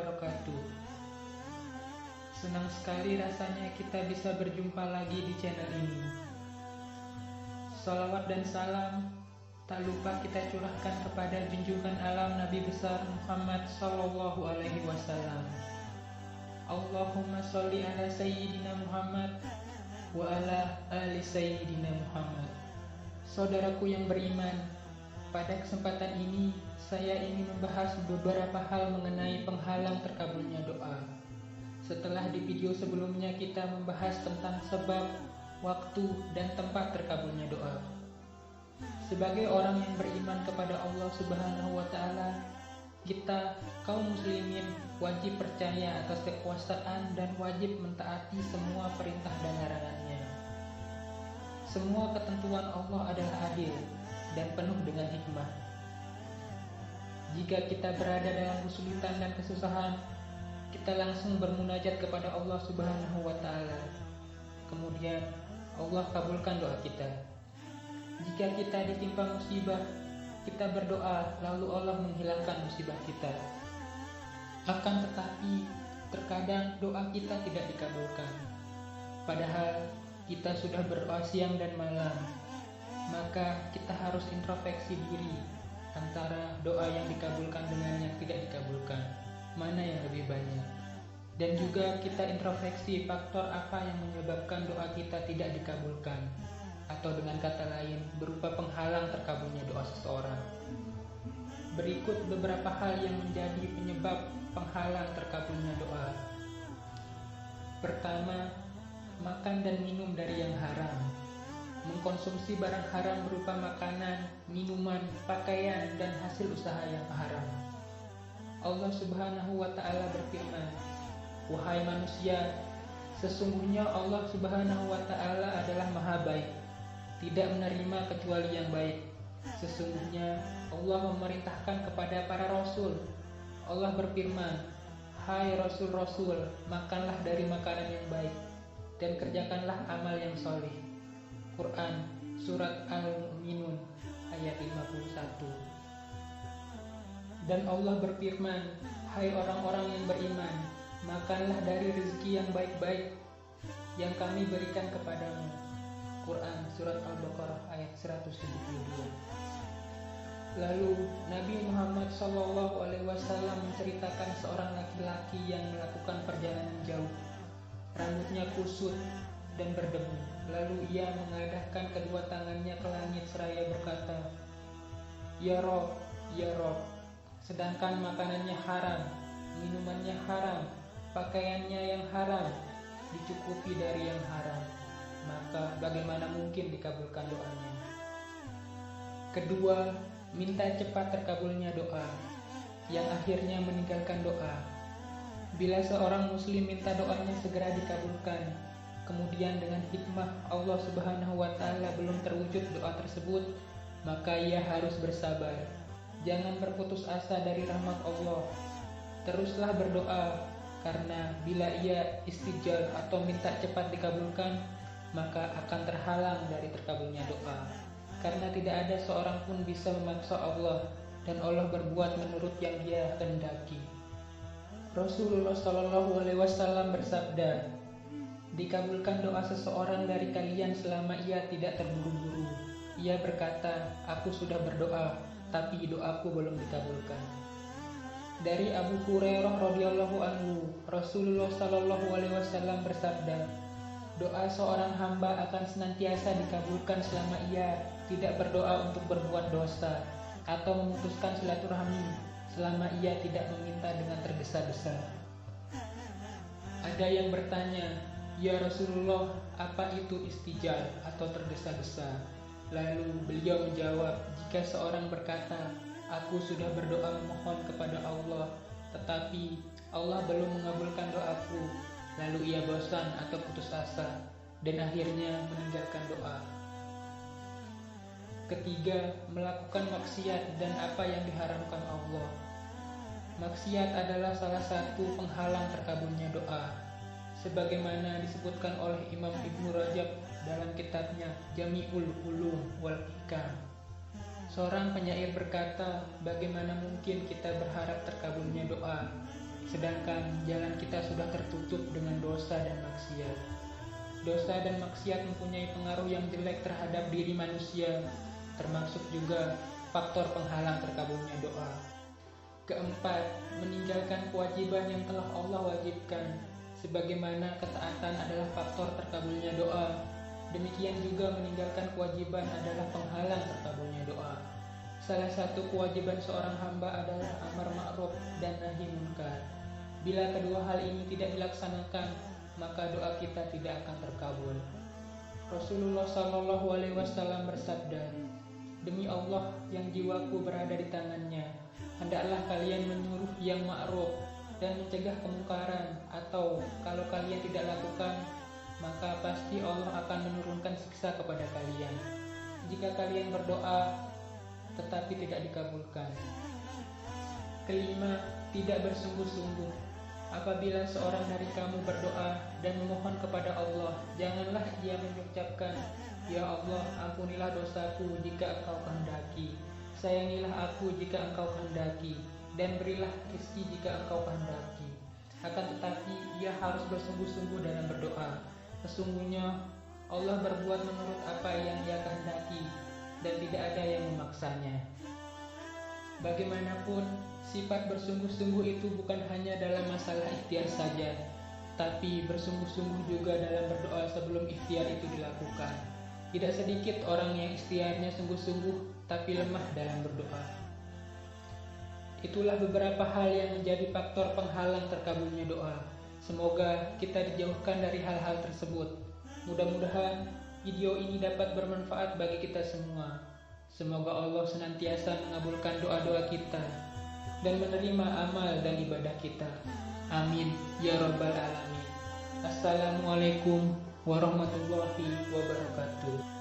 wabarakatuh. Senang sekali rasanya kita bisa berjumpa lagi di channel ini. Salawat dan salam tak lupa kita curahkan kepada junjungan alam Nabi besar Muhammad Sallallahu Alaihi Wasallam. Allahumma sholli ala Sayyidina Muhammad wa ala ali Sayyidina Muhammad. Saudaraku yang beriman, pada kesempatan ini saya ingin membahas beberapa hal mengenai penghalang terkabulnya doa. Setelah di video sebelumnya kita membahas tentang sebab, waktu, dan tempat terkabulnya doa. Sebagai orang yang beriman kepada Allah Subhanahu wa Ta'ala, kita kaum muslimin wajib percaya atas kekuasaan dan wajib mentaati semua perintah dan larangannya. Semua ketentuan Allah adalah adil dan penuh dengan hikmah. Jika kita berada dalam kesulitan dan kesusahan, kita langsung bermunajat kepada Allah Subhanahu wa Ta'ala. Kemudian Allah kabulkan doa kita. Jika kita ditimpa musibah, kita berdoa lalu Allah menghilangkan musibah kita. Akan tetapi terkadang doa kita tidak dikabulkan, padahal kita sudah berdoa siang dan malam. Maka kita harus introspeksi diri antara doa yang dikabulkan dengan yang tidak dikabulkan, mana yang lebih banyak. Dan juga kita introspeksi faktor apa yang menyebabkan doa kita tidak dikabulkan, atau dengan kata lain berupa penghalang terkabulnya doa seseorang. Berikut beberapa hal yang menjadi penyebab penghalang terkabulnya doa. Pertama, makan dan minum dari yang haram. Mengkonsumsi barang haram berupa makanan, minuman, pakaian, dan hasil usaha yang haram. Allah Subhanahu wa Ta'ala berfirman, "Wahai manusia, sesungguhnya Allah Subhanahu wa Ta'ala adalah Maha Baik, tidak menerima kecuali yang baik. Sesungguhnya Allah memerintahkan kepada para rasul. Allah berfirman, hai rasul-rasul, makanlah dari makanan yang baik dan kerjakanlah amal yang soleh." Quran Surat Al-Mu'minun ayat 51. Dan Allah berfirman, hai orang-orang yang beriman, makanlah dari rezeki yang baik-baik yang kami berikan kepadamu. Quran Surat Al-Baqarah ayat 172. Lalu Nabi Muhammad SAW menceritakan seorang laki-laki yang melakukan perjalanan jauh. Rambutnya kusut dan berdebu. Lalu ia mengadahkan kedua tangannya ke langit seraya berkata, Ya Rob, Ya Rob. Sedangkan makanannya haram, minumannya haram, pakaiannya yang haram, dicukupi dari yang haram. Maka bagaimana mungkin dikabulkan doanya? Kedua, minta cepat terkabulnya doa, yang akhirnya meninggalkan doa. Bila seorang muslim minta doanya segera dikabulkan, kemudian dengan hikmah Allah Subhanahu wa Ta'ala belum terwujud doa tersebut, maka ia harus bersabar. Jangan berputus asa dari rahmat Allah. Teruslah berdoa, karena bila ia istijal atau minta cepat dikabulkan, maka akan terhalang dari terkabulnya doa. Karena tidak ada seorang pun bisa memaksa Allah, dan Allah berbuat menurut yang Dia kehendaki. Rasulullah Shallallahu Alaihi Wasallam bersabda, dikabulkan doa seseorang dari kalian selama ia tidak terburu-buru. Ia berkata, aku sudah berdoa, tapi doaku belum dikabulkan. Dari Abu Hurairah radhiyallahu anhu, Rasulullah Shallallahu Alaihi Wasallam bersabda, doa seorang hamba akan senantiasa dikabulkan selama ia tidak berdoa untuk berbuat dosa atau memutuskan silaturahmi, selama ia tidak meminta dengan tergesa-gesa. Ada yang bertanya, ya Rasulullah, apa itu istijal atau tergesa-gesa? Lalu beliau menjawab, jika seorang berkata, aku sudah berdoa memohon kepada Allah, tetapi Allah belum mengabulkan doaku, lalu ia bosan atau putus asa, dan akhirnya meninggalkan doa. Ketiga, melakukan maksiat dan apa yang diharamkan Allah. Maksiat adalah salah satu penghalang terkabulnya doa, sebagaimana disebutkan oleh Imam Ibnu Rajab dalam kitabnya Jami'ul Ulum wal Hikam. Seorang penyair berkata, bagaimana mungkin kita berharap terkabulnya doa, sedangkan jalan kita sudah tertutup dengan dosa dan maksiat. Dosa dan maksiat mempunyai pengaruh yang jelek terhadap diri manusia, termasuk juga faktor penghalang terkabulnya doa. Keempat, meninggalkan kewajiban yang telah Allah wajibkan, sebagaimana ketaatan adalah faktor terkabulnya doa. Demikian juga meninggalkan kewajiban adalah penghalang terkabulnya doa. Salah satu kewajiban seorang hamba adalah amar ma'ruf dan nahi munkar. Bila kedua hal ini tidak dilaksanakan, maka doa kita tidak akan terkabul. Rasulullah SAW bersabda, "Demi Allah yang jiwaku berada di tangannya, hendaklah kalian menyuruh yang ma'ruf dan mencegah kemungkaran, atau kalau kalian tidak lakukan, maka pasti Allah akan menurunkan siksa kepada kalian. Jika kalian berdoa tetapi tidak dikabulkan." Kelima, tidak bersungguh-sungguh. Apabila seorang dari kamu berdoa dan memohon kepada Allah, janganlah ia mengucapkan, "Ya Allah, ampunilah dosaku jika Engkau kehendaki, sayangilah aku jika Engkau kehendaki, dan berilah rezeki jika Engkau kehendaki." Akan tetapi ia harus bersungguh-sungguh dalam berdoa. Sesungguhnya Allah berbuat menurut apa yang Ia kehendaki, dan tidak ada yang memaksanya. Bagaimanapun, sifat bersungguh-sungguh itu bukan hanya dalam masalah ikhtiar saja, tapi bersungguh-sungguh juga dalam berdoa sebelum ikhtiar itu dilakukan. Tidak sedikit orang yang ikhtiarnya sungguh-sungguh tapi lemah dalam berdoa. Itulah beberapa hal yang menjadi faktor penghalang terkabulnya doa. Semoga kita dijauhkan dari hal-hal tersebut. Mudah-mudahan video ini dapat bermanfaat bagi kita semua. Semoga Allah senantiasa mengabulkan doa-doa kita dan menerima amal dan ibadah kita. Amin ya rabbal alamin. Assalamualaikum warahmatullahi wabarakatuh.